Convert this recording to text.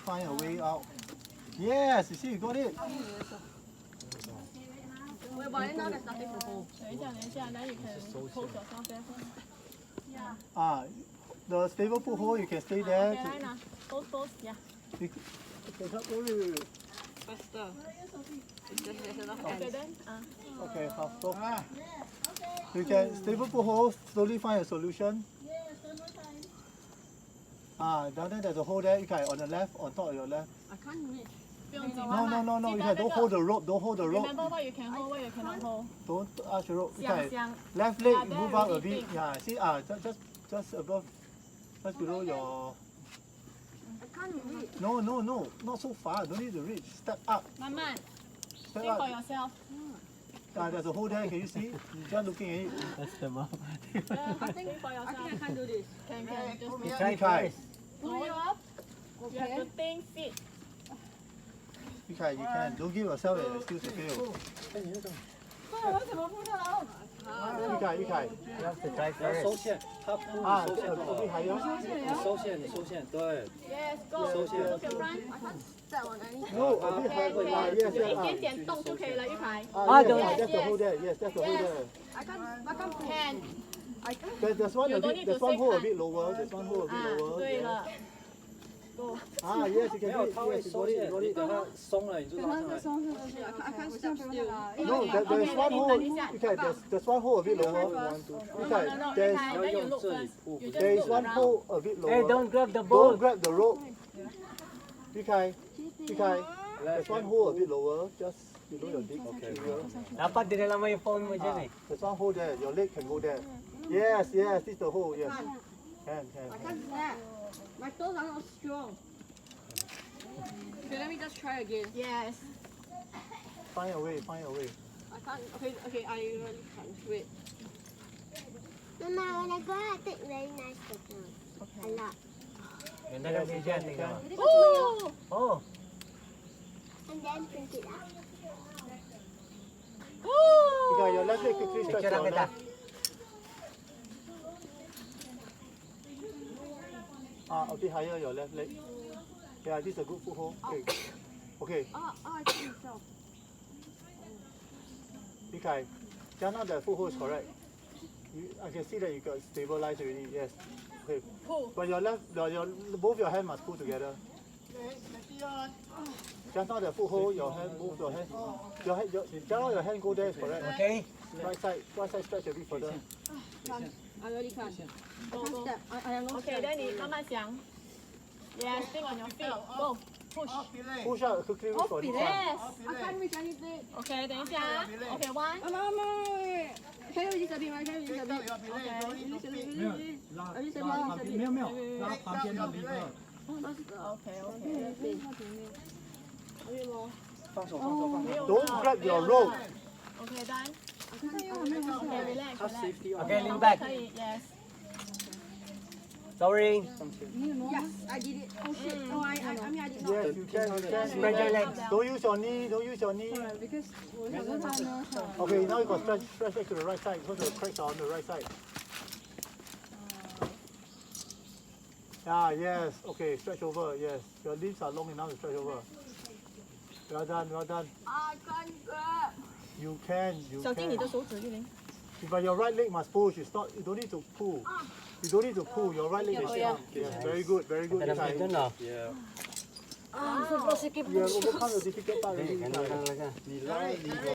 find a way out. Yes, you see, you got it. Wait, but now there's nothing to hold. 等一下，then you can hold yourself there first. The stable foothold, you can stay there. Okay, right now. Both, yeah. Wait. Faster. There's enough Okay, ends. then. Okay, half stop. You can stable foothold, slowly find a solution. Down there there's a hole there. Okay, on the left, on top of your left. I can't reach. 不用紧 No. You can don't hold the rope. Don't hold the rope. Remember what you can hold, what you cannot hold. Don't touch the rope. 香 Okay. 香。 Left leg Yeah, there move out a already bit. thick. Yeah, see, just above, just below your. I can't reach. No, not so far. Don't need to reach. Step up. 慢慢 Step think for up. yourself. There's a hole there. Can you see? You're just looking at it. That's the map. Think for I think yourself. I can't do this. Can just You try Okay. first. pull it up. You have to think fit. You can. Don't give yourself an excuse to fail. 我怎么不知道？ You can. You have to try 你要收 first. 线，他扑你收线就好 a bit 了。 higher. 你收线，对。 Yes, go. 收线。 You can run. 再往哪里？ No, a bit higher. Yes, 有一 yes. 点点动就可以了，玉牌。Yes, yes, that's the hole yes. there. Yes, that's the hole there. I can't pull. Can. There's one You a don't bit. need There's to one say hole a cut. bit lower. There's one hole a bit lower. 对 Yes. 了。Go. Yes, you 没 can 有， do it. 他会 Yes, you 收 got it. 线 You got，你 it. 等他松了你就拉上来。 I can't stop still. No, there's one hole. Okay, there's one hole a bit lower. Okay, No, there's then 要 you 用 look 这里 first. 扑。 You there just is look one around. hole a bit Hey, lower. don't grab the Don't ball. grab the rope. Okay. There's one hole a bit lower, just below your dick. Okay. Dapat dinala mo yung phone mo dyan eh. There's one hole there. Your leg can go there. Yes, this is the hole. Yes. Can. I can't do that. My toes are not strong. Okay, let me just try again. Yes. Find a way. I can't. Okay, I really can't. Wait. Mama, when I go out, I take very nice photos. A lot. Ganda lang din dyan, tingnan mo. Ooh. Oh, And then print it out. Okay, your left leg quickly stretch picture lang your kita. left. A bit higher your left leg. Yeah, this is a good foothold. Okay. I can't myself. Okay. Just now the foothold is correct. I can see that you got stabilized already. Yes. Okay. Pull. But both your hands must pull together. Just now the foothold, your hand, move your hand. Just now your hand go there is correct. okay? Right side stretch a bit further. I really can't. I can't step. I am not Okay, then 你慢慢想。Yes, think on your feet. Go. Push. Push out quickly reach for this one. Yes. I can't reach anything. Okay, 等一下。Okay, one. Mama, can you release a bit? Can you release a bit? Release. 拉旁边的离合。 Okay. Okay, 放手，放手，放手。 Don't grab your rope. Okay, done. Okay, relax, 他 relax. safety on。 Okay, lean back. 可以 Yes. Lowering. Yes, I did it. Oh shit. No, I mean I did not. Yes, you can. Spread your legs. Don't use your knee. Because 我想说他呢。 Okay, now you got stretch back to the right side because the cracks are on the right side. Yes. Okay, stretch over. Yes, your leaves are long enough to stretch over. Well done. I can't grab. You can. 小心你的手指，玉玲。 But your right leg must push. It's not. You don't need to pull. You don't need to pull. Your right leg is up. Yes, very good. Ganda lang dito, no? Yeah。 You have overcome the difficult part already. Ganun lang talaga. 你拉离合。